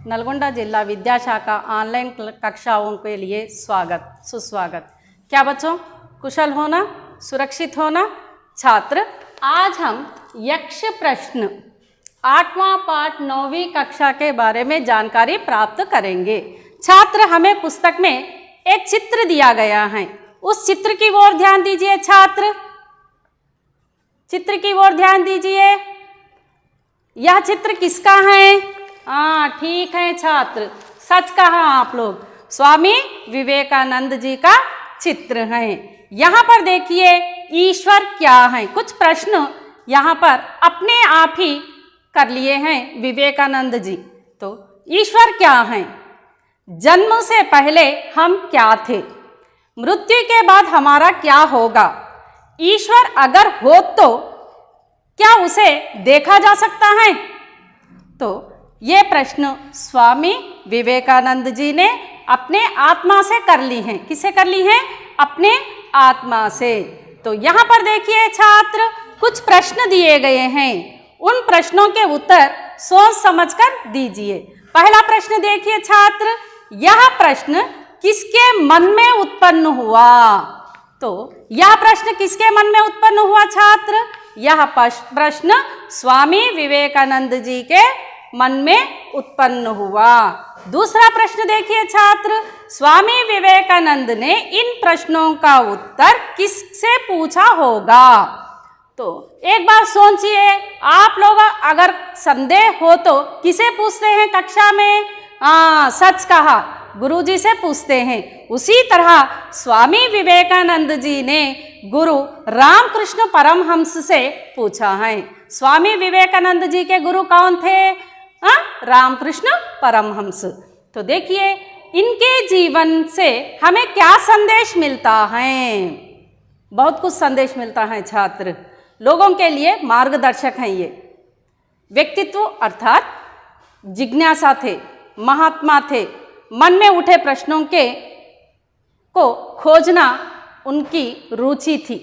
नलगोंडा जिला विद्याशाखा ऑनलाइन कक्षाओं के लिए स्वागत सुस्वागत। क्या बच्चों, कुशल होना, सुरक्षित होना? छात्र, आज हम यक्ष प्रश्न 8वां पाठ 9वीं कक्षा के बारे में जानकारी प्राप्त करेंगे। छात्र, हमें पुस्तक में एक चित्र दिया गया है, उस चित्र की ओर ध्यान दीजिए। छात्र, चित्र की ओर ध्यान दीजिए। यह चित्र किसका है? हाँ, ठीक है छात्र, सच कहा आप लोग, स्वामी विवेकानंद जी का चित्र है। यहाँ पर देखिए, ईश्वर क्या है? कुछ प्रश्न यहाँ पर अपने आप ही कर लिए हैं विवेकानंद जी। तो ईश्वर क्या है? जन्म से पहले हम क्या थे? मृत्यु के बाद हमारा क्या होगा? ईश्वर अगर हो तो क्या उसे देखा जा सकता है? तो ये प्रश्न स्वामी विवेकानंद जी ने अपने आत्मा से कर ली हैं। किससे कर ली हैं? अपने आत्मा से। तो यहाँ पर देखिए छात्र, कुछ प्रश्न दिए गए हैं, उन प्रश्नों के उत्तर सोच समझकर दीजिए। पहला प्रश्न देखिए छात्र, यह प्रश्न किसके मन में उत्पन्न हुआ? तो यह प्रश्न किसके मन में उत्पन्न हुआ छात्र? यह प्रश्न स्वामी विवेकानंद जी के मन में उत्पन्न हुआ। दूसरा प्रश्न देखिए छात्र, स्वामी विवेकानंद ने इन प्रश्नों का उत्तर किससे पूछा होगा? तो एक बार सोचिए, आप लोग अगर संदेह हो तो किसे पूछते हैं कक्षा में? सच कहा, गुरुजी से पूछते हैं। उसी तरह स्वामी विवेकानंद जी ने गुरु रामकृष्ण परमहंस से पूछा है। स्वामी विवेकानंद जी के गुरु कौन थे? रामकृष्ण परमहंस। तो देखिए, इनके जीवन से हमें क्या संदेश मिलता है? बहुत कुछ संदेश मिलता है छात्र, लोगों के लिए मार्गदर्शक हैं ये। व्यक्तित्व अर्थात जिज्ञासा थे, महात्मा थे, मन में उठे प्रश्नों को खोजना उनकी रुचि थी।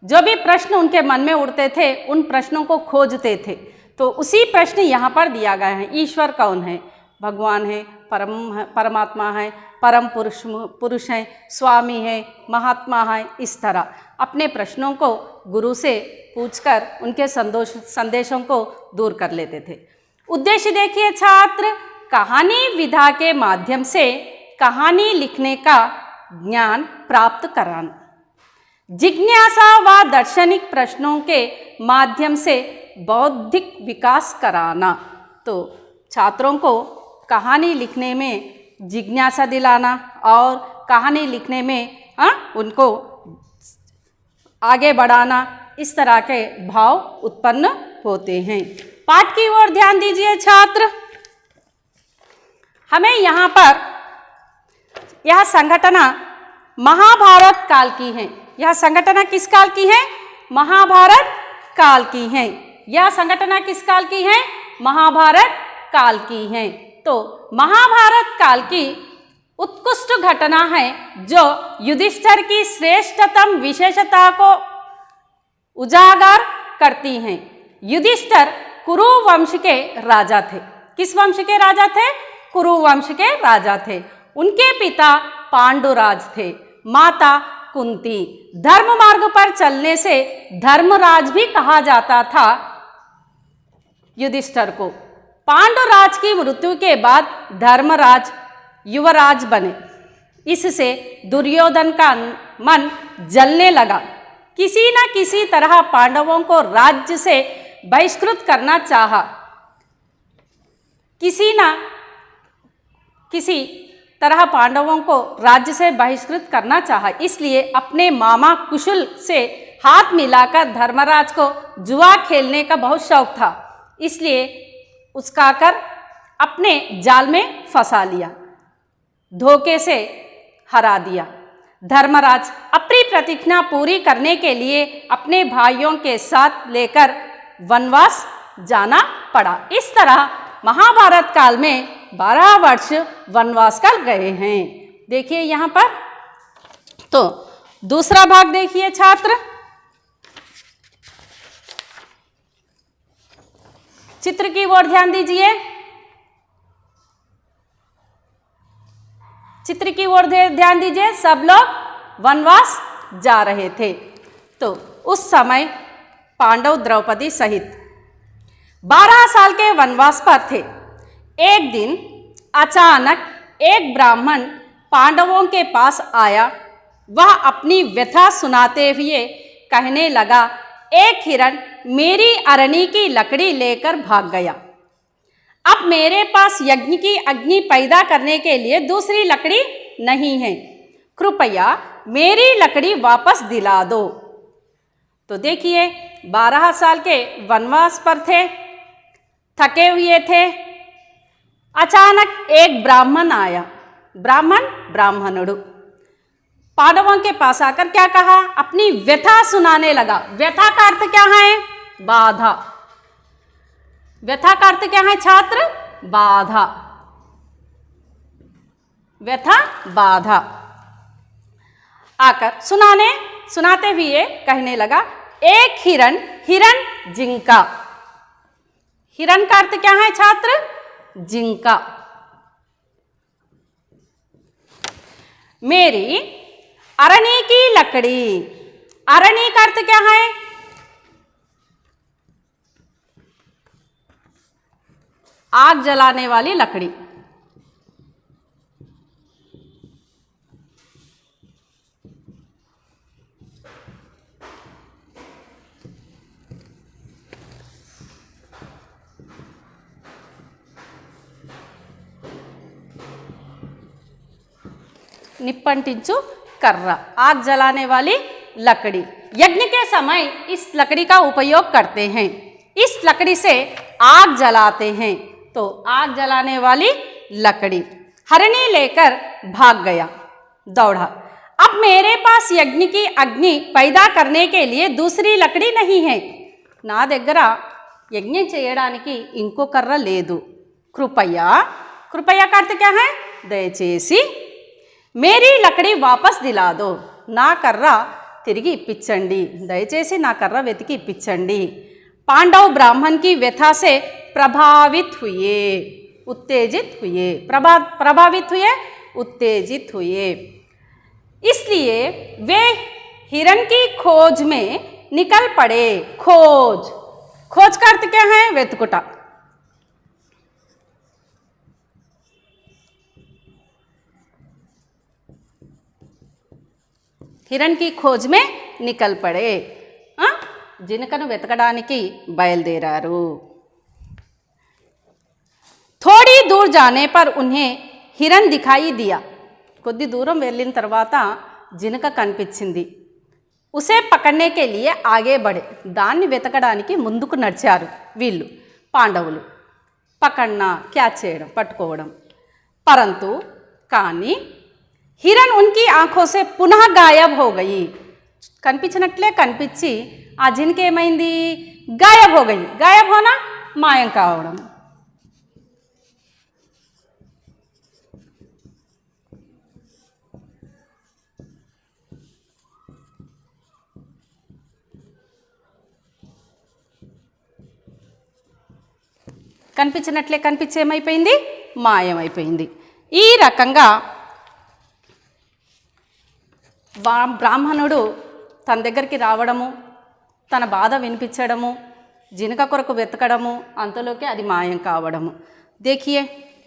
जो भी प्रश्न उनके मन में उठते थे, उन प्रश्नों को खोजते थे। तो उसी प्रश्न यहाँ पर दिया गया है। ईश्वर कौन है? भगवान है, परमात्मा है, परम पुरुष है, स्वामी है, महात्मा है। इस तरह अपने प्रश्नों को गुरु से पूछकर उनके संदेशों को दूर कर लेते थे। उद्देश्य देखिए छात्र, कहानी विधा के माध्यम से कहानी लिखने का ज्ञान प्राप्त कराना, जिज्ञासा व दार्शनिक प्रश्नों के माध्यम से बौद्धिक विकास कराना। तो छात्रों को कहानी लिखने में जिज्ञासा दिलाना और कहानी लिखने में उनको आगे बढ़ाना, इस तरह के भाव उत्पन्न होते हैं। पाठ की ओर ध्यान दीजिए छात्र। हमें यहाँ पर यह संघटना महाभारत काल की है। यह संघटना किस काल की है? महाभारत काल की है। यह संघटना किस काल की है? महाभारत काल की है। तो महाभारत काल की उत्कृष्ट घटना है जो युधिष्ठिर की श्रेष्ठतम विशेषता को उजागर करती हैं। युधिष्ठिर कुरु वंश के राजा थे। किस वंश के राजा थे? कुरु वंश के राजा थे। उनके पिता पांडुराज थे, माता कुंती। धर्म मार्ग पर चलने से धर्मराज भी कहा जाता था युधिष्ठिर को। पांडुराज की मृत्यु के बाद धर्मराज युवराज बने। इससे दुर्योधन का मन जलने लगा। किसी न किसी तरह पांडवों को राज्य से बहिष्कृत करना चाहा। किसी न किसी तरह पांडवों को राज्य से बहिष्कृत करना चाहा। इसलिए अपने मामा कुशल से हाथ मिलाकर धर्मराज को जुआ खेलने का बहुत शौक था, इसलिए उसका कर अपने जाल में फंसा लिया, धोखे से हरा दिया। धर्मराज अपनी प्रतिज्ञा पूरी करने के लिए अपने भाइयों के साथ लेकर वनवास जाना पड़ा। इस तरह महाभारत काल में 12 वर्ष वनवास कर गए हैं। देखिए यहाँ पर। तो दूसरा भाग देखिए छात्र, चित्र की ओर ध्यान दीजिए। चित्र की ओर ध्यान दीजिए, सब लोग वनवास जा रहे थे। तो उस समय पांडव द्रौपदी सहित 12 साल के वनवास पर थे। एक दिन अचानक एक ब्राह्मण पांडवों के पास आया। वह अपनी व्यथा सुनाते हुए कहने लगा, एक हिरण मेरी अरणी की लकड़ी लेकर भाग गया। अब मेरे पास यज्ञ की अग्नि पैदा करने के लिए दूसरी लकड़ी नहीं है, कृपया मेरी लकड़ी वापस दिला दो। तो देखिए, 12 साल के वनवास पर थे, थके हुए थे। अचानक एक ब्राह्मण आया। ब्राह्मणुడు पांडवों के पास आकर क्या कहा, अपनी व्यथा सुनाने लगा। व्यथा का अर्थ क्या है? बाधा। व्यथा का अर्थ क्या है छात्र? बाधा। व्यथा बाधा। आकर सुनाते हुए कहने लगा, एक हिरण जिंका। हिरण का अर्थ क्या है छात्र? जिंका। मेरी अरणी की लकड़ी। अरणी का अर्थ क्या है? आग जलाने वाली लकड़ी। निप्पंटिंचु कर्रा, आग जलाने वाली लकड़ी। यज्ञ के समय इस लकड़ी का उपयोग करते हैं। इस लकड़ी से आग जलाते हैं। तो आग जलाने वाली लकड़ी। हरणी लेकर भाग गया, दौड़ा। अब मेरे पास यज्ञ की अग्नि पैदा करने के लिए दूसरी लकड़ी नहीं है। నా దగ్గర యజ్ఞం చేయడానికి ఇంకో కర్ర లేదు। कृपया का अर्थ क्या है? దయచేసి मेरी लकड़ी वापस दिला दो। నా కర్ర తిరిగి ఇప్పించండి, దయచేసి నా కర్ర వెతికి ఇప్పించండి। पांडव ब्राह्मण की व्यथा से प्रभावित हुए, उत्तेजित हुए। प्रभावित हुए, उत्तेजित हुए। इसलिए वे हिरण की खोज में निकल पड़े। खोज का अर्थ क्या है? वेतकुटा। हिरण की खोज में निकल पड़े। जिनकनु వెతకడానికి బయలుదేరారు। थोड़ी दूर जाने पर उन्हें हिरण दिखाई दिया। కొద్ది దూరం వెళ్ళిన తర్వాత జినక కనిపించింది। उसे पकड़ने के लिए आगे बढ़े, దాన్ని వెతకడానికి ముందుకు నడిచారు వీళ్ళు పాండవులు। పకడ్నా క్యాచ్ చేయడం, పట్టుకోవడం। परंतु కానీ हिरण उनकी आंखों से पुनः गायब हो गई। కనిపించినట్లే కనిపించి ఆ జినక ఏమైంది? गायब हो गई। गायब होना మాయం కావడం। కనిపించినట్లే కనిపించి ఏమైపోయింది? మాయమైపోయింది। ఈ రకంగా బ్రాహ్మణుడు తన దగ్గరికి రావడము, తన బాధ వినిపించడము, జినక కొరకు వెతకడము, అంతలోకి అది మాయం కావడము। देखिए,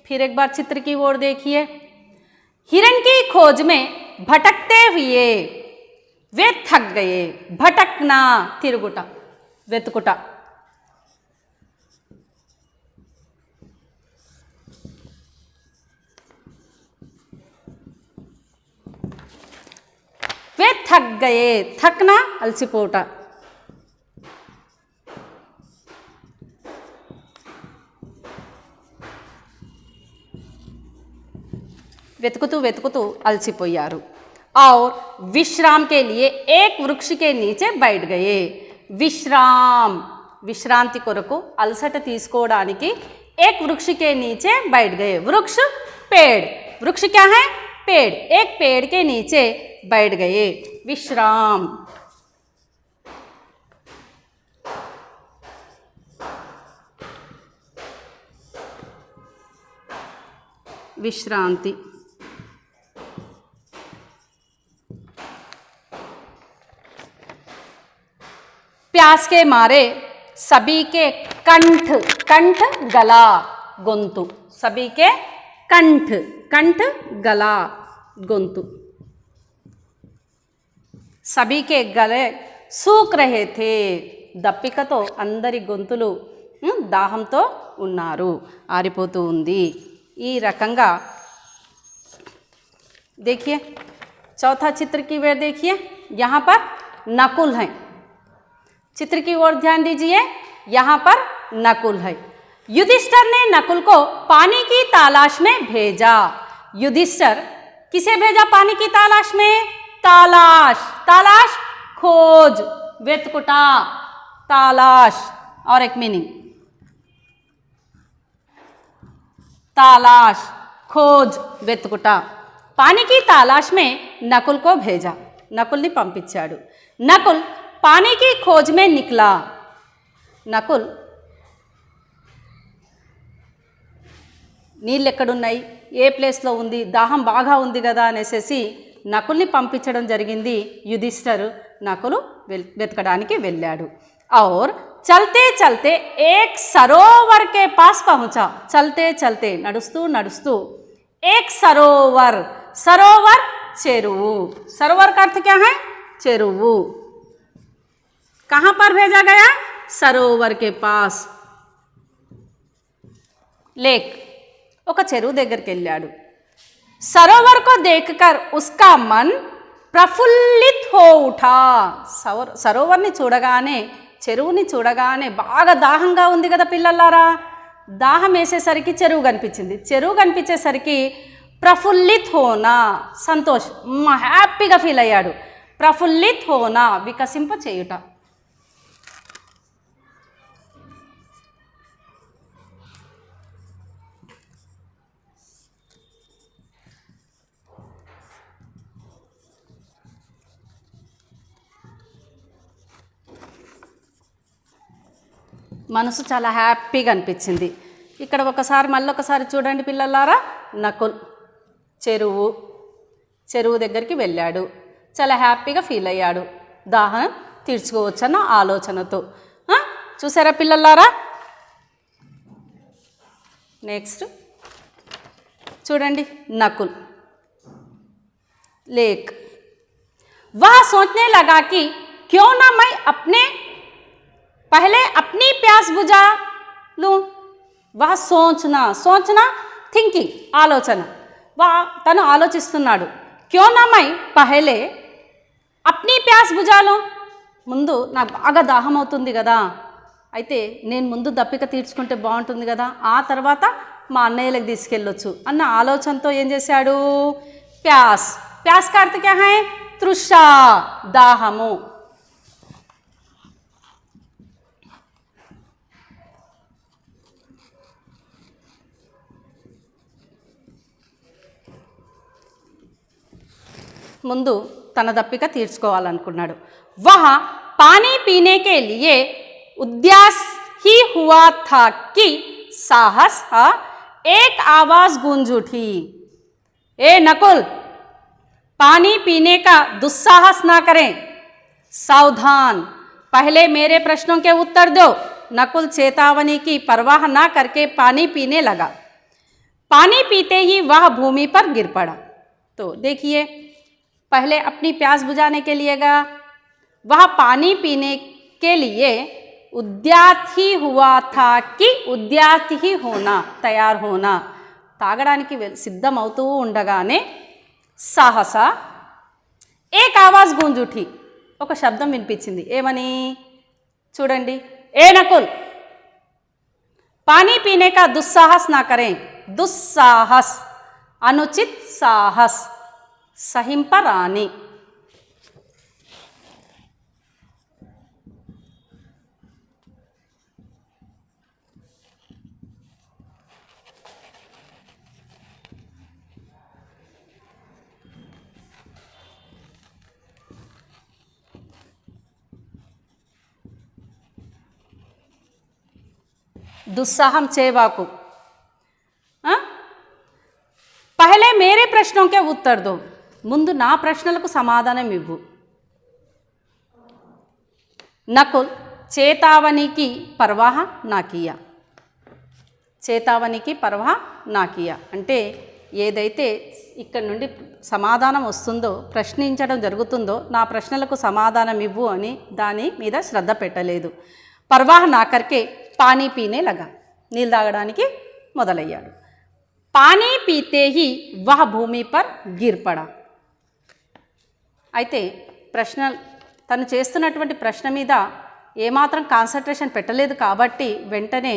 फिर एक बार चित्र की ओर देखिए। हिरण की खोज में भटकते हुए वे थक गए। भटकना तिరుగుట, వెతుకుట। वे थक गए। थकना अलसिपोटा। వెతుకుతూ వెతుకుతూ అలసిపోయారు। और विश्राम के लिए एक वृक्ष के नीचे बैठ गए। విశ్రాంతి కొరకు అలసట తీసుకోవడానికి एक वृक्ष के नीचे बैठ गए। वृक्ष पेड़। वृक्ष क्या है? पेड़। एक पेड़ के नीचे बैठ गए। विश्राम। विश्रांति। प्यास के मारे सभी के कंठ, कंठ गला గొంతు, सभी के कंठ, कंठ गला గొంతు, सभी के गले सूख रहे थे, దప్పికతో అందరి గొంతులు దాహంతో ఉన్నారు, ఆరిపోతూ ఉంది. ఈ రకంగా देखिए चौथा चित्र की ओर देखिए, यहाँ पर नकुल है, चित्र की ओर ध्यान दीजिए, यहाँ पर नकुल है. युधिष्ठिर ने नकुल को पानी की तलाश में भेजा. युधिष्ठिर किसे भेजा पानी की तलाश में? तलाश, तलाश खोज, वेतकुटा, तलाश और एक मीनिंग, तलाश खोज వెతుకుట. पानी की तलाश में नकुल को भेजा, నకుల్ని పంపించాడు. నకుల్ पानी की खोज में निकला. నకుల్ నీళ్ళు ఎక్కడున్నాయి, ఏ ప్లేస్లో ఉంది, దాహం బాగా ఉంది కదా అనేసి నకుల్ని పంపించడం జరిగింది. యుధిష్ఠిర్ నకులు వెతకడానికి వెళ్ళాడు. और चलते चलते एक सरोवर के पास पहुंचा. चलते चलते నడుస్తూ నడుస్తూ एक सरोवर, सरोवर చెరువు, सरोवर का अर्थ क्या है? చెరువు. कहाँ पर भेजा गया? सरोवर के पास, लेक, ఒక చెరువు దగ్గరికి వెళ్ళాడు. सरोवर को देखकर उसका मन प्रफुल्लित हो उठा. సరోవర్ని చూడగానే, చెరువుని చూడగానే బాగా దాహంగా ఉంది కదా పిల్లలారా, దాహం వేసేసరికి చెరువు కనిపించింది. చెరువు కనిపించేసరికి ప్రఫుల్లిత్ హోనా, సంతోష్, హ్యాపీగా ఫీల్ అయ్యాడు. ప్రఫుల్లిత్ హోనా, వికసింప చేయుట. మనసు చాలా హ్యాపీగా అనిపించింది. ఇక్కడ ఒకసారి మళ్ళొకసారి చూడండి పిల్లలారా, నకుల్ చెరువు దగ్గరికి వెళ్ళాడు, చాలా హ్యాపీగా ఫీల్ అయ్యాడు, దాహం తీర్చుకోవచ్చన్న ఆలోచనతో. చూసారా పిల్లలారా? నెక్స్ట్ చూడండి, నకుల్ लेक. वह सोचने लगा कि क्यों ना मैं पहले अपनी प्यास बुझा लूँ. वह सोचना, सोचना థింకింగ్, ఆలోచన. తను ఆలోచిస్తున్నాడు. క్యో నా మై పహలే అప్నీ ప్యాస్ బుజాలో, ముందు నాకు బాగా దాహం అవుతుంది కదా, అయితే నేను ముందు దప్పిక తీర్చుకుంటే బాగుంటుంది కదా, ఆ తర్వాత మా అన్నయ్యలకు తీసుకెళ్ళొచ్చు అన్న ఆలోచనతో ఏం చేశాడు? ప్యాస్, ప్యాస్ का अर्थ क्या है? తృషా, దాహము. ముందు తన దప్పిక తీర్చుకోవాలనుకున్నాడు. वह पानी पीने के लिए उद्यास ही हुआ था कि साहस एक आवाज गूंज उठी. ए नकुल, पानी पीने का दुस्साहस ना करें, सावधान, पहले मेरे प्रश्नों के उत्तर दो. नकुल चेतावनी की परवाह ना करके पानी पीने लगा. पानी पीते ही वह भूमि पर गिर पड़ा. तो देखिए, पहले अपनी प्यास बुझाने के लिए गया, वह पानी पीने के लिए उद्यात ही हुआ था कि उद्यात ही होना, तैयार होना, తాగడానికి సిద్ధమవుతూ ఉండగానే సాహస ఏక్ ఆవాజ్ గూంజ్ ఉఠి, ఒక శబ్దం వినిపించింది. ఏమని చూడండి, ఏ నకుల్ పానీ పీనే కా దుస్సాహస్ నా కరేం. దుస్సాహస్, అనుచిత్ సాహస్, సహింపరాని. दुस्साहम చేయవాకు. పహలే మేరే ప్రశ్నోं के उत्तर दो, ముందు నా ప్రశ్నలకు సమాధానం ఇవ్వు. नकुल चेतावनी की परवाह ना किया. చేతావనికి పర్వాహ నా కియా అంటే ఏదైతే ఇక్కడ నుండి సమాధానం వస్తుందో, ప్రశ్నించడం జరుగుతుందో, నా ప్రశ్నలకు సమాధానం ఇవ్వు అని దాని మీద శ్రద్ధ పెట్టలేదు. పర్వాహ నా కర్కే పానీ పీనే లగా, నీళ్ళు తాగడానికి మొదలయ్యాడు. పానీ పీతే హీ వహ భూమి పర్ గిర్ పడా. అయితే తను చేస్తున్నటువంటి ప్రశ్న మీద ఏమాత్రం కాన్సన్ట్రేషన్ పెట్టలేదు కాబట్టి వెంటనే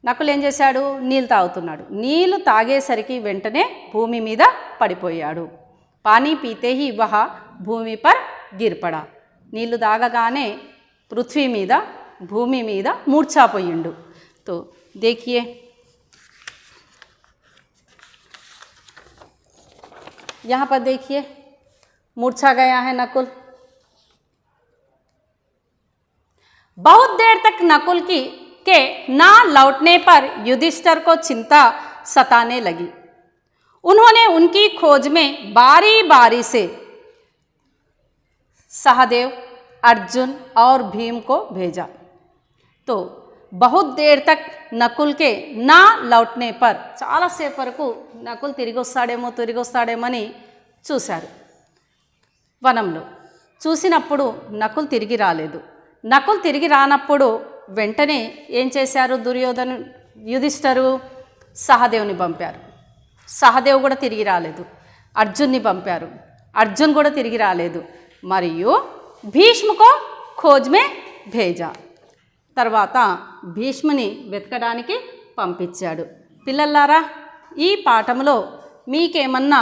నకుల్ ఏం చేశాడు, నీళ్ళు తాగుతున్నాడు. నీళ్ళు తాగేసరికి వెంటనే భూమి మీద పడిపోయాడు. పానీ పీతే హీ వహ భూమి పర్ గిర్ పడా. నీళ్ళు తాగగానే పృథ్వీ మీద, భూమి మీద మూర్ఛాపోయిండు. తో देखिए, यहाँ पर देखिए मूर्छा गया है नकुल. बहुत देर तक नकुल के ना लौटने पर युधिष्ठिर को चिंता सताने लगी. उन्होंने उनकी खोज में बारी बारी से सहदेव, अर्जुन और भीम को भेजा. तो बहुत देर तक నకుల్ కే నా లౌట్నే పర్, చాలాసేపు వరకు నకుల్ తిరిగి వస్తాడేమోని చూశారు. వనంలో చూసినప్పుడు నకుల్ తిరిగి రాలేదు. నకుల్ తిరిగి రానప్పుడు వెంటనే ఏం చేశారు యుధిష్ఠిరు, సహదేవుని పంపారు. సహదేవ్ కూడా తిరిగి రాలేదు. అర్జున్ని పంపారు. అర్జున్ కూడా తిరిగి రాలేదు. మరియు భీష్మకో ఖోజ్ మే భేజా, తర్వాత భీష్ముని వెతకడానికి పంపించాడు. పిల్లలారా, ఈ పాఠంలో మీకేమన్నా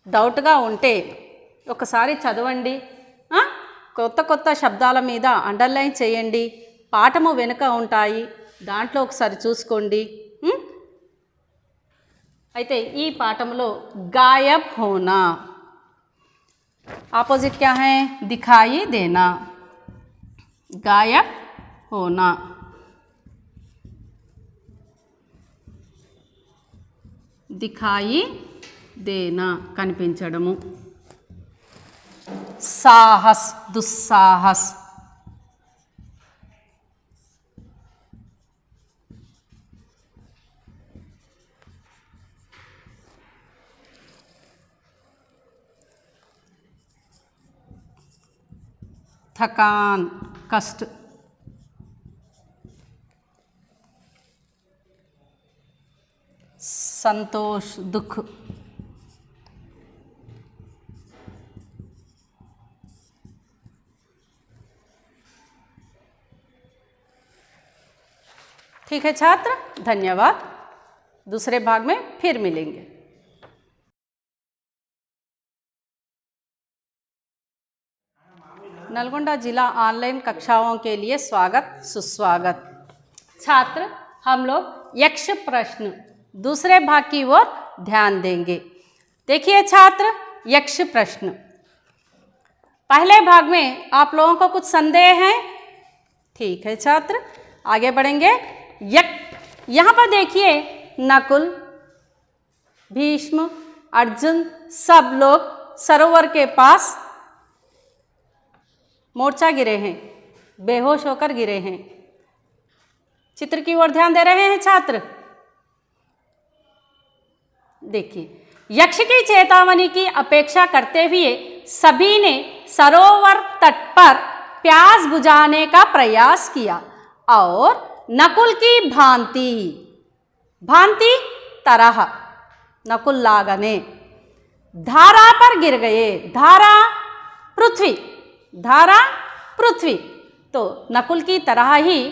డౌట్గా ఉంటే ఒకసారి చదవండి. కొత్త కొత్త శబ్దాల మీద అండర్లైన్ చేయండి. పాఠము వెనుక ఉంటాయి, దాంట్లో ఒకసారి చూసుకోండి. అయితే ఈ పాఠంలో గాయబ్ హోనా ఆపోజిట్ క్యా హై, దిఖాయి దేనా. గాయబ్ హోనా, దిఖాయి దేనా కనిపించడము. సాహస్, దుస్సాహస్. थकान, कष्ट. संतोष, दुख. ठीक है छात्र, धन्यवाद. दूसरे भाग में फिर मिलेंगे. नलगोंडा जिला ऑनलाइन कक्षाओं के लिए स्वागत सुस्वागत. छात्र, हम लोग यक्ष प्रश्न दूसरे भाग की ओर ध्यान देंगे. देखिए छात्र, यक्ष प्रश्न. पहले भाग में आप लोगों को कुछ संदेह हैं? ठीक है छात्र, आगे बढ़ेंगे. यहाँ पर देखिए नकुल, भीष्म, अर्जुन सब लोग सरोवर के पास मोर्चा गिरे हैं, बेहोश होकर गिरे हैं. चित्र की ओर ध्यान दे रहे हैं छात्र. देखिए, यक्ष की चेतावनी की अपेक्षा करते हुए सभी ने सरोवर तट पर प्यास बुझाने का प्रयास किया और नकुल की भांति तरह नकुल लागने धारा पर गिर गए. धारा पृथ्वी. तो नकुल की तरह ही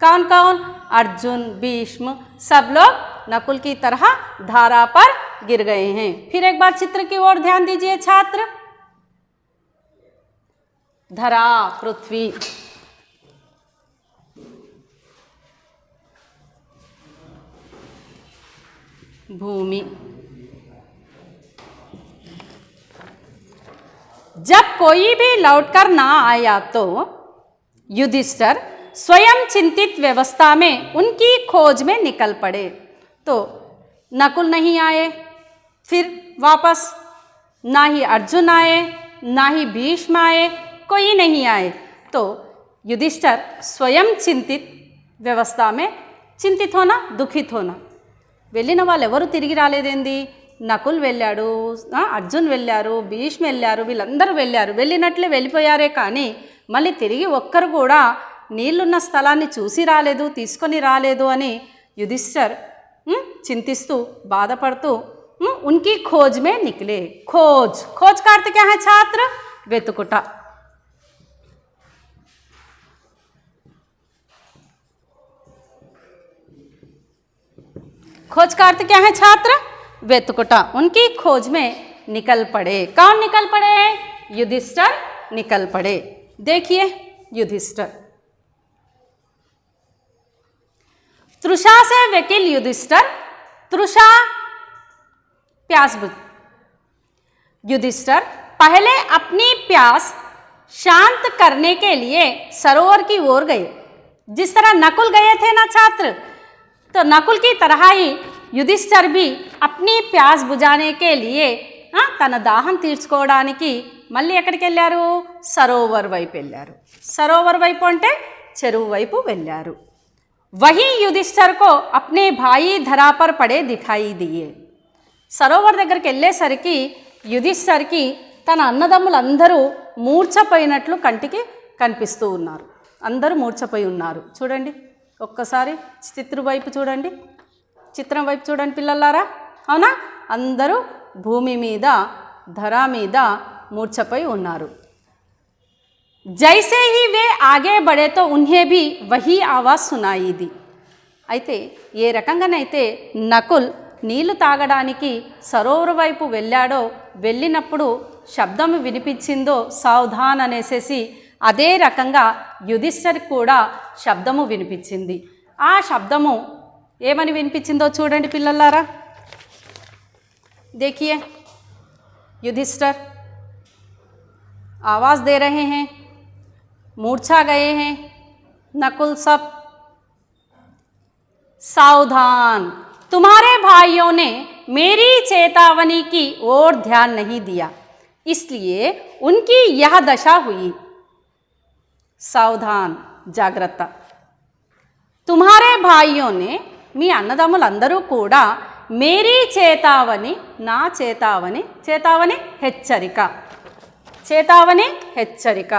कौन कौन, अर्जुन, भीष्म सब लोग नकुल की तरह धारा पर गिर गए हैं. फिर एक बार चित्र की ओर ध्यान दीजिए छात्र. धरा, पृथ्वी. भूमि. जब कोई भी लौटकर ना आया तो युधिष्ठिर स्वयं चिंतित व्यवस्था में उनकी खोज में निकल पड़े. तो नकुल नहीं आए, फिर वापस ना ही अर्जुन आए, ना ही भीष्म आए, कोई नहीं आए तो युधिष्ठिर स्वयं चिंतित व्यवस्था में चिंतित होना दुखित होना వెళ్ళిన వాళ్ళు ఎవరు తిరిగి రాలేదేంది నకుల్ వెళ్ళాడు అర్జున్ వెళ్ళారు భీష్మ వెళ్ళారు వీళ్ళందరూ వెళ్ళారు వెళ్ళినట్లే వెళ్ళిపోయారే కానీ మళ్ళీ తిరిగి ఒక్కరు కూడా నీళ్లున్న స్థలాన్ని చూసి రాలేదు తీసుకొని రాలేదు అని युधिष्ठिर चिंतिस्तू बाधपड़तू उनकी खोज में निकले। खोज खोज का अर्थ क्या है छात्र वेतुकुटा। खोज का अर्थ क्या है छात्र वेतुकुटा। उनकी खोज में निकल पड़े। कौन निकल पड़े युधिष्ठिर निकल पड़े। देखिए युधिष्ठिर तृषा से वकील युधिष्ठिर तृषा प्यास बुझ युधिष्ठिर पहले अपनी प्यास शांत करने के लिए सरोवर की ओर गए। जिस तरह नकुल गए थे ना छात्र तो नकुल की तरह ही युधिष्ठिर भी अपनी प्यास बुझाने के लिए తన దాహం తీర్చుకోవడానికి మళ్ళీ ఎక్కడికి వెళ్ళారు సరోవర్ వైపు వెళ్ళారు। సరోవర్ వైపు అంటే చెరువు వైపు వెళ్ళారు। वही युधिष्ठिर को अपने भाई धरा पर पड़े दिखाई दिए। సరోవర్ దగ్గరికి వెళ్ళేసరికి యుధిష్ఠిర్కి తన అన్నదమ్ములందరూ మూర్ఛపోయినట్లు కంటికి కనిపిస్తూ ఉన్నారు। అందరూ మూర్ఛపోయి ఉన్నారు। చూడండి ఒక్కసారి చిత్రం వైపు చూడండి, చిత్రం వైపు చూడండి పిల్లలారా, అవునా? అందరూ భూమి మీద ధరా మీద మూర్ఛపోయి ఉన్నారు। जैसे ही वे आगे बढ़े तो उन्हें भी वही आवाज़ सुनाई दी। అయితే ఏ రకంగానైతే నకుల్ నీళ్లు తాగడానికి సరోవర్ వైపు వెళ్ళాడో వెళ్ళినప్పుడు శబ్దం వినిపించిందో సావధాన్ అనేసేసి అదే రకంగా యుధిష్ఠిర్ కూడా శబ్దము వినిపించింది। ఆ శబ్దము ఏమని వినిపించిందో చూడండి పిల్లలారా। देखिए युधिष्ठिर आवाज़ दे रहे हैं, मूर्छा गए हैं नकुल सब। सावधान, तुम्हारे भाइयों ने मेरी चेतावनी की ओर ध्यान नहीं दिया इसलिए उनकी यह दशा हुई। सावधान जाग्रता। तुम्हारे भाइयों ने మీ అన్నదమ్ములందరూ కూడా మేరీ చేతావని నా చేతావని చేతావని హెచ్చరిక చేతావని హెచ్చరిక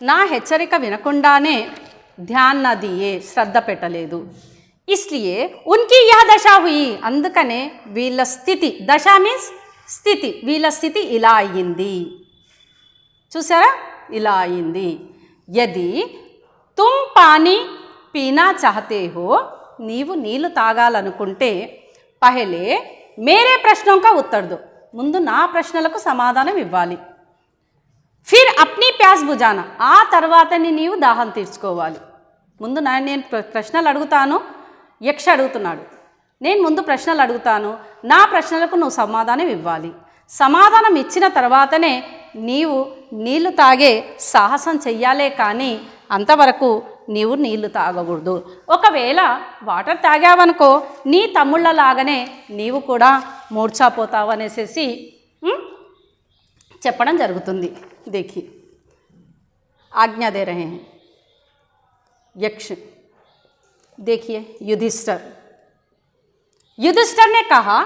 నా హెచ్చరిక వినకుండానే ధ్యాన్ నా దియే శ్రద్ధ పెట్టలేదు। ఇస్లియే ఉన్కి యహ దశా హుయి అందుకనే వీళ్ళ స్థితి దశ మీన్స్ స్థితి వీళ్ళ స్థితి ఇలా అయ్యింది। చూసారా ఇలా అయ్యింది। యది తుమ్ పానీ పీనా చాహతే హో నీవు నీళ్లు తాగాలనుకుంటే పహలే మేరే ప్రశ్నోं का उत्तर दो ముందు నా ప్రశ్నలకు సమాధానం ఇవ్వాలి। ఫిర్ అప్నీ ప్యాస్ బుజానా ఆ తర్వాతని నీవు దాహం తీర్చుకోవాలి। ముందు నేను ప్రశ్నలు అడుగుతాను, యక్ష అడుగుతున్నాడు, నేను ముందు ప్రశ్నలు అడుగుతాను, నా ప్రశ్నలకు నువ్వు సమాధానం ఇవ్వాలి। సమాధానం ఇచ్చిన తర్వాతనే నీవు నీళ్లు తాగే సాహసం చెయ్యాలే కానీ అంతవరకు నీవు నీళ్లు తాగకూడదు। ఒకవేళ వాటర్ తాగావనుకో నీ తమ్ముళ్ళలాగానే నీవు కూడా మూర్ఛాపోతావు అనేసి చెప్పడం జరుగుతుంది। देखिए आज्ञा दे रहे हैं यक्ष। देखिए युधिष्ठिर युधिष्ठिर ने कहा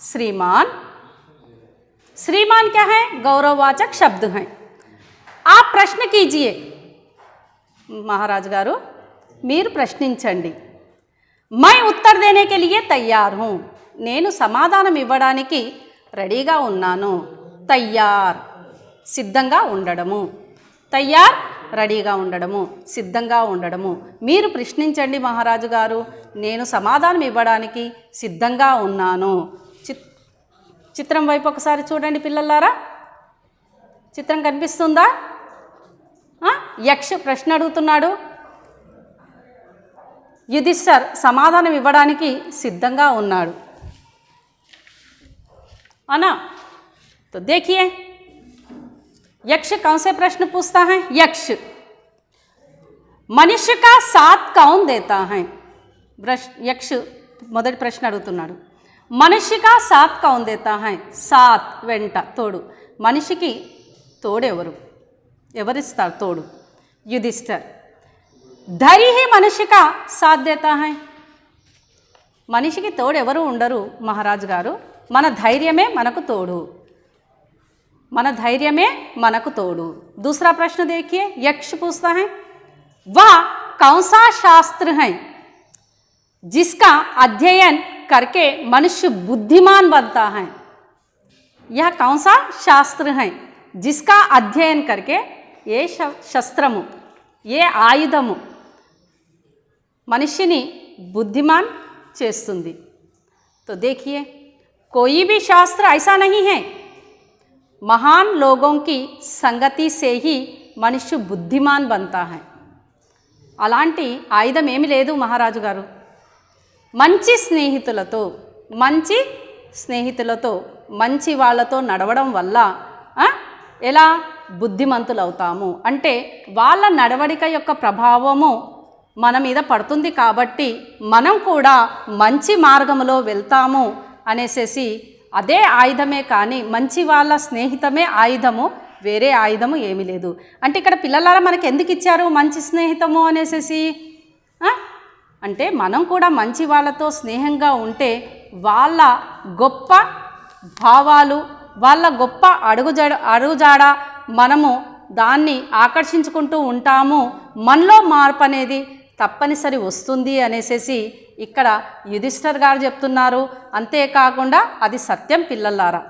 श्रीमान। श्रीमान क्या है गौरववाचक शब्द हैं। आप प्रश्न कीजिए महाराज गारू మీరు ప్రశ్నించండి। मैं उत्तर देने के लिए तैयार हूँ నేను సమాధానం ఇవ్వడానికి రెడీగా ఉన్నాను। తయ్యార్ సిద్ధంగా ఉండడము, తయ్యార్ రెడీగా ఉండడము, సిద్ధంగా ఉండడము। మీరు ప్రశ్నించండి మహారాజు గారు నేను సమాధానం ఇవ్వడానికి సిద్ధంగా ఉన్నాను। చిత్రం వైపు ఒకసారి చూడండి పిల్లలారా, చిత్రం కనిపిస్తుందా? యక్ష ప్రశ్న అడుగుతున్నాడు, युधिष्ठिर సమాధానం ఇవ్వడానికి సిద్ధంగా ఉన్నాడు అనా। तो देखिए यक्ष कौन से प्रश्न पूछता है? यक्ष मनुष्य का साथ कौन देता है? యక్ష్ మొదటి ప్రశ్న అడుగుతున్నాడు. మనిషిగా సాత్ కౌన్ దేతా హై? సాత్ వెంట తోడు. మనిషికి తోడు ఎవరిస్తారు తోడు? యుధిష్ఠర్. ధైర్య హీ మనిషిగా సాత్ దేతా హై? మనిషికి తోడు ఎవరు ఉండరు మహారాజు గారు, మన ధైర్యమే మనకు తోడు, మన ధైర్యమే మనకు తోడు. दूसरा प्रश्न देखिए, यक्ष पूछता है वह कौन सा शास्त्र है जिसका अध्ययन करके मनुष्य बुद्धिमान बनता है? यह कौन सा शास्त्र है जिसका अध्ययन करके ये शस्त्रमु ये आयुधमु मनुष्यनि बुद्धिमान చేస్తుంది. तो देखिए कोई भी शास्त्र ऐसा नहीं है, महान लोगों की संगति से ही मनुष्य बुद्धिमान बनता है. అలాంటి ఆయుధం ఏమీ లేదు మహారాజు గారు. మంచి స్నేహితులతో మంచి వాళ్ళతో నడవడం వల్ల ఎలా బుద్ధిమంతులు అవుతాము అంటే వాళ్ళ నడవడిక యొక్క ప్రభావము మన మీద పడుతుంది కాబట్టి మనం కూడా మంచి మార్గంలో వెళ్తాము అనేసేసి అదే ఆయుధమే కానీ మంచి వాళ్ళ స్నేహితమే ఆయుధము, వేరే ఆయుధము ఏమీ లేదు. అంటే ఇక్కడ పిల్లలారా మనకి ఎందుకు ఇచ్చారు మంచి స్నేహితము అనేసేసి అంటే మనం కూడా మంచి వాళ్ళతో స్నేహంగా ఉంటే వాళ్ళ గొప్ప భావాలు, వాళ్ళ గొప్ప అడుగుజాడ మనము దాన్ని ఆకర్షించుకుంటూ ఉంటాము, మనలో మార్పు అనేది తప్పనిసరి వస్తుంది అనేసేసి ఇక్కడ యుధిష్ఠర్ గారు చెప్తున్నారు. అంతేకాకుండా అది సత్యం పిల్లలారా.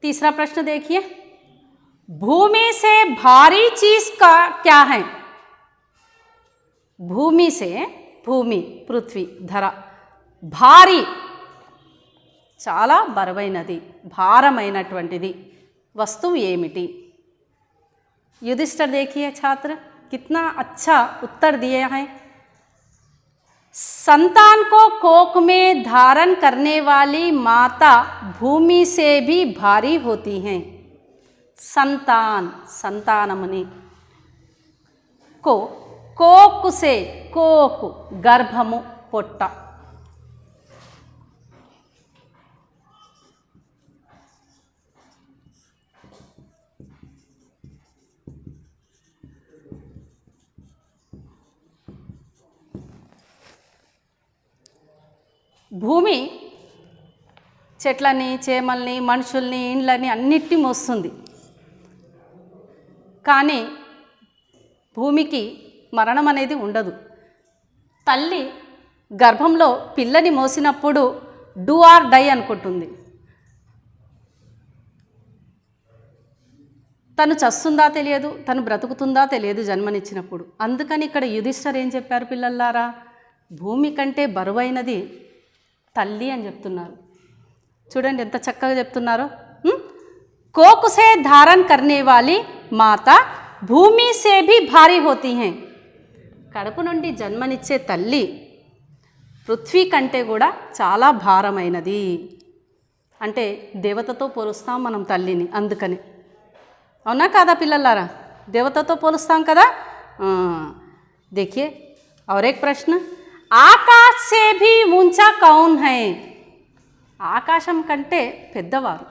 तीसरा प्रश्न देखिए, भूमि से भारी चीज का क्या है? भूमि से, भूमि पृथ्वी धर, భారీ చాలా బరువైనది భారమైనటువంటిది వస్తువు ఏమిటి? युधिष्ठिर देखिए छात्र कितना अच्छा उत्तर दिए हैं. संतान को कोख में धारण करने वाली माता भूमि से भी भारी होती हैं. संतानमनि को कोक से, कोक गर्भमु పొట్ట, భూమి చెట్లని, చేమల్ని, మనుషుల్ని, ఇండ్లని అన్నిటినీ మోస్తుంది. కానీ భూమికి మరణం అనేది ఉండదు. తల్లి గర్భంలో పిల్లని మోసినప్పుడు డూ ఆర్ డై అనుకుంటుంది. తను చస్తుందా తెలియదు, తను బ్రతుకుతుందా తెలియదు జన్మనిచ్చినప్పుడు. అందుకని ఇక్కడ యుధిష్ఠిర్ ఏం చెప్పారు పిల్లలారా, భూమి కంటే బరువైనది తల్లి అని చెప్తున్నారు. చూడండి ఎంత చక్కగా చెప్తున్నారో. కోకు సే ధారణ కర్నే వాली మాత భూమి సే భీ భారీ హోతీ హై. కడుపు నుండి జన్మనిచ్చే తల్లి పృథ్వీ కంటే కూడా చాలా భారమైనది. అంటే దేవతతో పోలుస్తాం మనం తల్లిని, అందుకని. అవునా కాదా పిల్లలారా? దేవతతో పోలుస్తాం కదా. देखिए और एक प्रश्न, ఆకాశ సే భీ ఊంచా కౌన్ హై? ఆకాశం కంటే పెద్దవారు,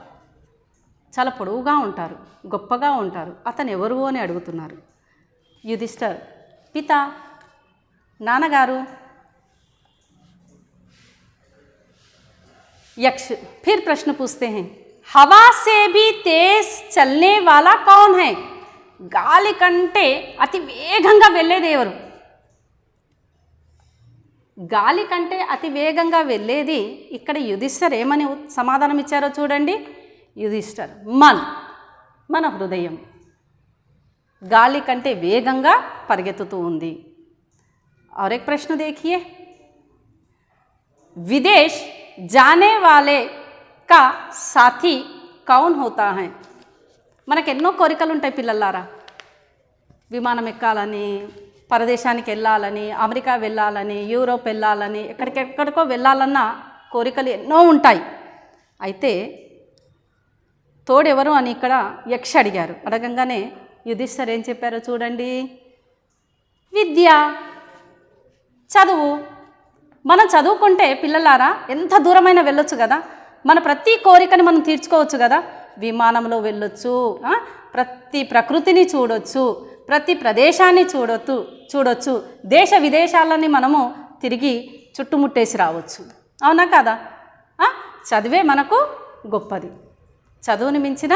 చాలా పొడవుగా ఉంటారు, గొప్పగా ఉంటారు, అతను ఎవరు అని అడుగుతున్నారు. యుధిష్ఠిర్ పిత, నాన్నగారు. यक्ष फिर प्रश्न पूछते हैं, हवा से भी तेज चलने वाला कौन है? గాలి కంటే అతి వేగంగా వెళ్ళేది ఎవరు? గాలి కంటే అతి వేగంగా వెళ్ళేది ఇక్కడ యుధిష్ఠిర్ ఏమని సమాధానం ఇచ్చారో చూడండి. యుధిష్ఠిర్ మన హృదయం గాలి కంటే వేగంగా పరిగెత్తుతూ ఉంది. और एक प्रश्न देखिए, विदेश जाने वाले का साथी कौन होता है? మనకు ఎన్నో కోరికలు ఉంటాయి పిల్లలారా. విమానం ఎక్కాలని, పరదేశానికి వెళ్ళాలని, అమెరికా వెళ్ళాలని, యూరోప్ వెళ్ళాలని, ఎక్కడికెక్కడికో వెళ్ళాలన్న కోరికలు ఎన్నో ఉంటాయి. అయితే తోడెవరు అని ఇక్కడ యక్ష అడిగారు. అడగంగానే యుధిష్ఠిర్ ఏం చెప్పారో చూడండి. విద్య. చదువు. మనం చదువుకుంటే పిల్లలారా ఎంత దూరమైనా వెళ్ళొచ్చు కదా, మన ప్రతి కోరికని మనం తీర్చుకోవచ్చు కదా. విమానంలో వెళ్ళొచ్చు, ప్రతి ప్రకృతిని చూడొచ్చు, ప్రతి ప్రదేశాన్ని చూడొచ్చు, దేశ విదేశాలని మనము తిరిగి చుట్టుముట్టేసి రావచ్చు. అవునా కదా? చదివే మనకు గొప్పది. చదువుని మించిన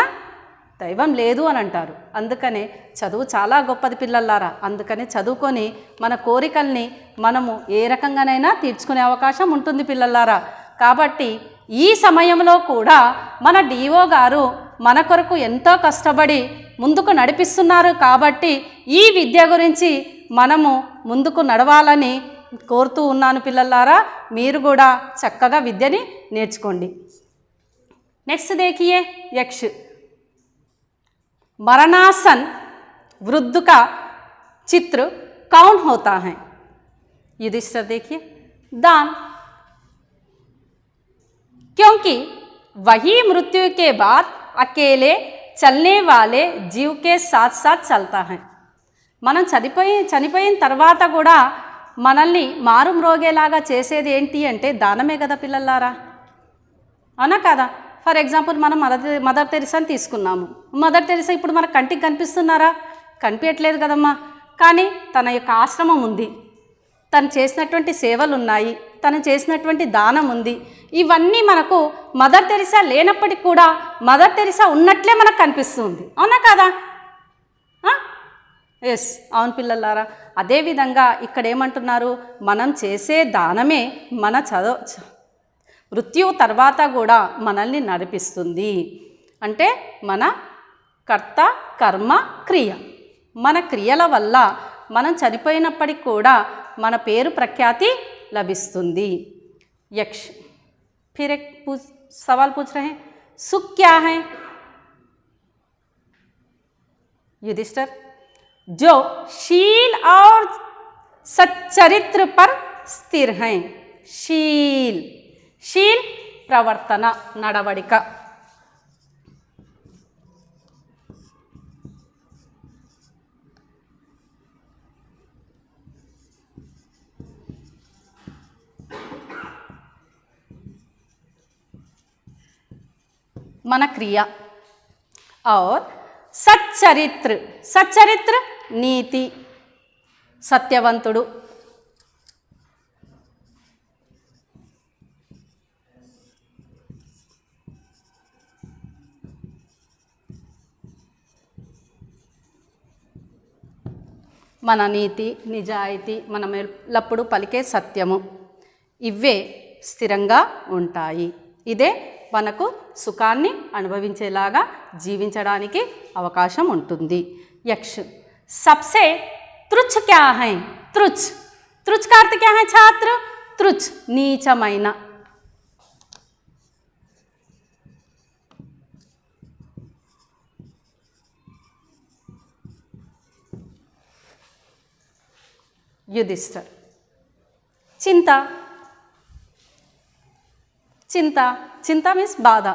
దైవం లేదు అని అంటారు. అందుకనే చదువు చాలా గొప్పది పిల్లలారా. అందుకని చదువుకొని మన కోరికల్ని మనము ఏ రకంగానైనా తీర్చుకునే అవకాశం ఉంటుంది పిల్లలారా. కాబట్టి ఈ సమయంలో కూడా మన డిఓ గారు మన కొరకు ఎంతో కష్టపడి ముందుకు నడిపిస్తున్నారు. కాబట్టి ఈ విద్య గురించి మనము ముందుకు నడవాలని కోరుతూ ఉన్నాను పిల్లలారా. మీరు కూడా చక్కగా విద్యని నేర్చుకోండి. నెక్స్ట్ देखिए यक्ष मरणासन वृद्ध का चित्र कौन होता है? युधिष्ठिर देखिए दान, क्योंकि वही मृत्यु के बाद अकेले चलने वाले जीव के साथ साथ चलता है. మనం చనిపోయిన తర్వాత కూడా మనల్ని మారు మ్రోగేలాగా చేసేది ఏంటి అంటే దానమే కదా పిల్లలారా. అవునా కదా? ఫర్ ఎగ్జాంపుల్ మనం మదర్ తెరిసాని తీసుకున్నాము. మదర్ తెరిసా ఇప్పుడు మనకు కంటికి కనిపిస్తున్నారా? కనిపించట్లేదు కదమ్మా. కానీ తన యొక్క ఆశ్రమం ఉంది, తను చేసినటువంటి సేవలు ఉన్నాయి, తను చేసినటువంటి దానం ఉంది. ఇవన్నీ మనకు మదర్ తెరిసా లేనప్పటికి కూడా మదర్ తెరిసా ఉన్నట్లే మనకు కనిపిస్తుంది. అవునా కదా? ఎస్, అవును పిల్లలారా. అదేవిధంగా ఇక్కడ ఏమంటున్నారు, మనం చేసే దానమే మన మృత్యువు తర్వాత కూడా మనల్ని నడిపిస్తుంది. అంటే మన కర్త కర్మ క్రియ, మన క్రియల వల్ల మనం చనిపోయినప్పటికి కూడా మన పేరు ప్రఖ్యాతి లభిస్తుంది. యక్ష फिर एक सवाल पूछ रहे हैं, सुख क्या है? युधिष्ठिर जो शील और सच्चरित्र पर स्थिर हैं. शील ప్రవర్తన, నడవడిక. మన క్రియ. और సచ్చరిత్ర నీతి, సత్యవంతుడు. మన నీతి, నిజాయితీ, మనం ఎల్లప్పుడూ పలికే సత్యము, ఇవే స్థిరంగా ఉంటాయి. ఇదే మనకు సుఖాన్ని అనుభవించేలాగా జీవించడానికి అవకాశం ఉంటుంది. యక్ష सबसे तुच्छ क्या है? तुच्छ का अर्थ क्या है छात्र? तुच्छ నీచమైన. युधिष्ठिर చింత మీన్స్ బాధ.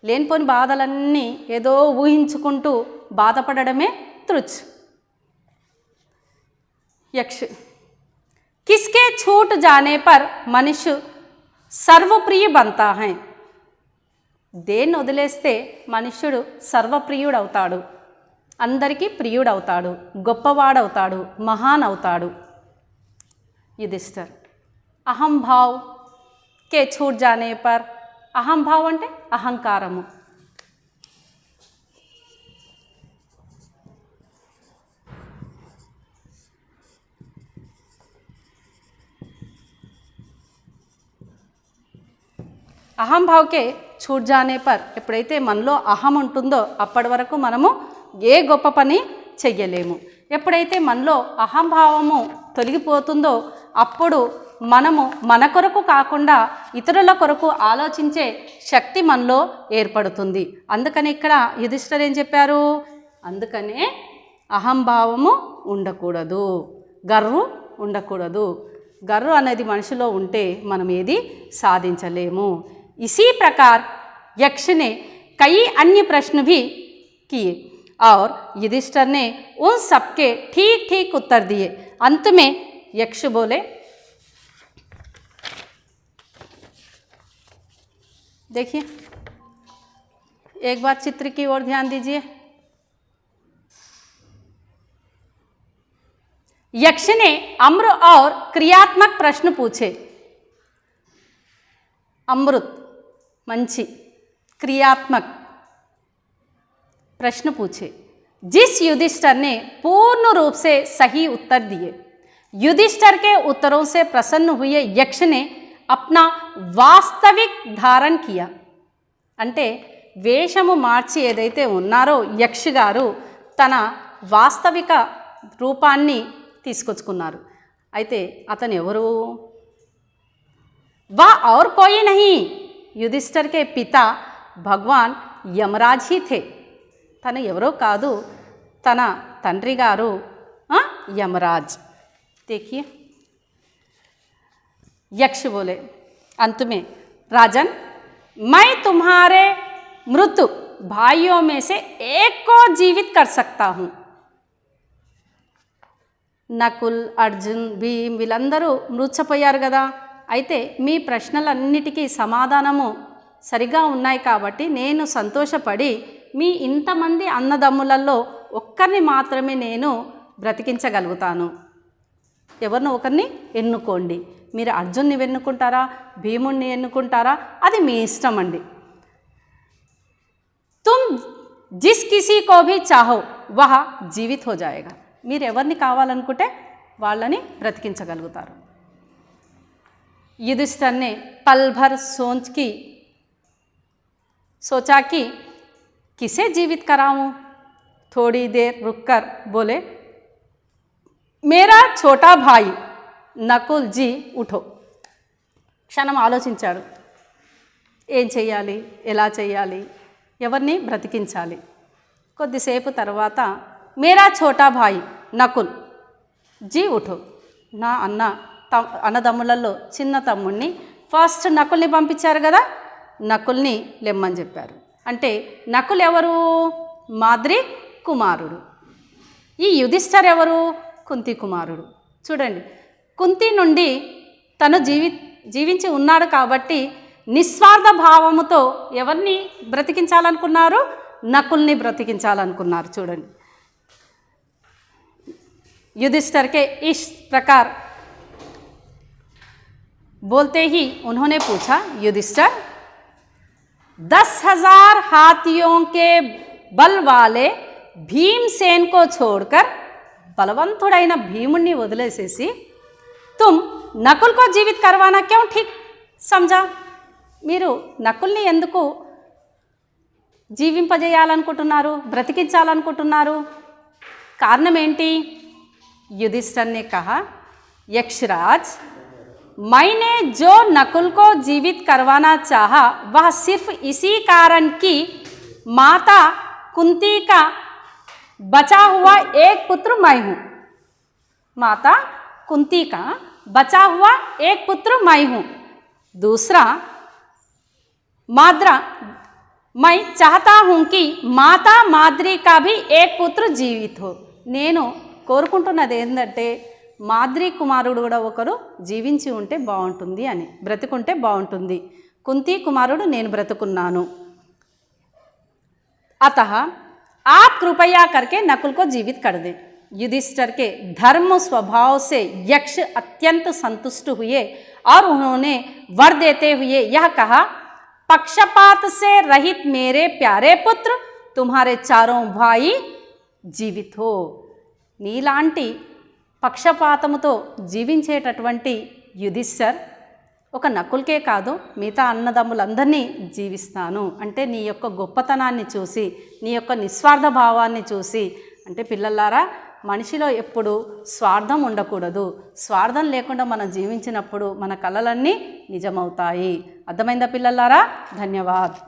లేనిపోని బాధలన్నీ ఏదో ఊహించుకుంటూ బాధపడడమే తృచ్. यक्ष किसके छूट जाने पर मनुष्य सर्वप्रिय बनता है? దేన్ని వదిలేస్తే మనుష్యుడు సర్వప్రియుడవుతాడు, అందరికీ ప్రియుడవుతాడు, గొప్పవాడవుతాడు, మహాన్ అవుతాడు. युधिष्ठिर అహం భావ్ కే छूट जाने पर. అహం భావ్ అంటే అహంకారము. అహంభావ్కే छूट जाने पर ఎప్పుడైతే మనలో అహం ఉంటుందో అప్పటి వరకు మనము ఏ గొప్ప పని చెయ్యలేము. ఎప్పుడైతే మనలో అహంభావము తొలగిపోతుందో అప్పుడు మనము మన కొరకు కాకుండా ఇతరుల కొరకు ఆలోచించే శక్తి మనలో ఏర్పడుతుంది. అందుకని ఇక్కడ యుధిష్ఠిర్ ఏం చెప్పారు? అందుకనే అహంభావము ఉండకూడదు, గర్వం ఉండకూడదు. గర్వం అనేది మనిషిలో ఉంటే మనం ఏది సాధించలేము. इसी प्रकार यक्ष ने कई अन्य प्रश्न भी किए और युधिष्ठिर ने उन सबके ठीक उत्तर दिए. अंत में यक्ष बोले, देखिए एक बार चित्र की ओर ध्यान दीजिए। यक्ष ने अम्र और क्रियात्मक प्रश्न पूछे। अमृत मंची, क्रियात्मक प्रश्न पूछे, जिस युधिष्ठिर ने पूर्ण रूप से सही उत्तर दिए। युधिष्ठिर के उत्तरों से प्रसन्न हुए यक्ष ने अपना వాస్తవిక్ ధారణ किया, అంటే వేషము మార్చి ఏదైతే ఉన్నారో యక్ష గారు తన వాస్తవిక రూపాన్ని తీసుకొచ్చుకున్నారు. అయితే అతను ఎవరు? వా और कोई नहीं, युधिष्ठिर के पिता भगवान यमराज ही थे. తను ఎవరో కాదు, తన తండ్రి గారు यमराज. देखिए यक्ष बोले अंत में, राजन मैं तुम्हारे मृत भाइयों में से एक को जीवित कर सकता हूँ. నకుల్, అర్జున్, భీమ్ వీళ్ళందరూ మృత్యపోయారు కదా. అయితే మీ ప్రశ్నలన్నిటికీ సమాధానము సరిగా ఉన్నాయి కాబట్టి నేను సంతోషపడి మీ ఇంతమంది అన్నదమ్ములలో ఒక్కరిని మాత్రమే నేను బ్రతికించగలుగుతాను. ఎవరినో ఒకరిని ఎన్నుకోండి. మీరు అర్జున్ని ఎన్నుకుంటారా, భీముణ్ణి ఎన్నుకుంటారా, అది మీ ఇష్టం అండి. तुम जिस किसी को भी चाहो वह जीवित हो जाएगा. మీరు ఎవరిని కావాలనుకుంటే వాళ్ళని బ్రతికించగలుగుతారు. युधिष्ठिर ने पल भर सोचा कि किसे जीवित कराऊं. थोड़ी देर रुककर बोले, मेरा छोटा भाई నకుల్ జీ ఉఠో. క్షణం ఆలోచించాడు, ఏం చెయ్యాలి, ఎలా చెయ్యాలి, ఎవరిని బ్రతికించాలి. కొద్దిసేపు తర్వాత మేరా ఛోటా భాయ్ నకుల్ జీ ఉఠో, నా అన్నదమ్ములలో చిన్న తమ్ముడిని ఫస్ట్ నకుల్ని పంపించారు కదా, నకుల్ని లెమ్మని చెప్పారు. అంటే నకుల్ ఎవరు? మాద్రి కుమారుడు. ఈ యుధిష్ఠిర్ ఎవరు? కుంతి కుమారుడు. చూడండి, కుంతి నుండి తను జీవించి ఉన్నాడు కాబట్టి నిస్వార్థ భావముతో ఎవరిని బ్రతికించాలనుకున్నారు? నకుల్ని బ్రతికించాలనుకున్నారు. చూడండి, युधिष्ठिर के इस प्रकार बोलते ही उन्होंने पूछा, युधिष्ठिर 10,000 हाथियों के बल वाले भीमसेन को छोड़कर बलवंतुडैन भीमुनि वदिलेसेसी तुम नकुल को जीवित करवाना क्यों ठीक समझा? మీరు నకుల్ని ఎందుకు జీవింపజేయాలనుకుంటున్నారు, బ్రతికించాలనుకుంటున్నారు? కారణం ఏంటి? युधिष्ठिर ने कहा, यक्षराज मैंने जो नकुल को जीवित करवाना चाहा वह सिर्फ इसी कारण कि माता कुंती का बचा हुआ एक पुत्र मैं हूँ. माता कुंती का बचा हुआ एक पुत्र मैं हूँ. दूसरा माद्रा, मैं चाहता हूँ कि माता माद्री का भी एक पुत्र जीवित हो. నేను కోరుకుంటున్నది ఏంటంటే మాద్రి కుమారుడు కూడా ఒకరు జీవించి ఉంటే బాగుంటుంది అని, బ్రతుకుంటే బాగుంటుంది. కుంతి కుమారుడు నేను బ్రతుకున్నాను. अतः आप कृपया करके नकुल को जीवित कर दें. युधिष्ठिर के धर्म स्वभाव से यक्ष अत्यंत संतुष्ट हुए और उन्होंने वर देते हुए यह कहा, पक्षपात से रहित मेरे प्यारे पुत्र तुम्हारे चारों भाई जीवित हो. నీలాంటి పక్షపాతముతో జీవించేటటువంటి యుధిష్ఠిర్ ఒక నకుల్కే కాదు మిగతా అన్నదమ్ములందరినీ జీవిస్తాను అంటే నీ యొక్క గొప్పతనాన్ని చూసి, నీ యొక్క నిస్వార్థ భావాన్ని చూసి. అంటే పిల్లలారా, మనిషిలో ఎప్పుడు స్వార్థం ఉండకూడదు. స్వార్థం లేకుండా మనం జీవించినప్పుడు మన కలలన్నీ నిజమవుతాయి. అర్థమైందా పిల్లలారా? ధన్యవాద్.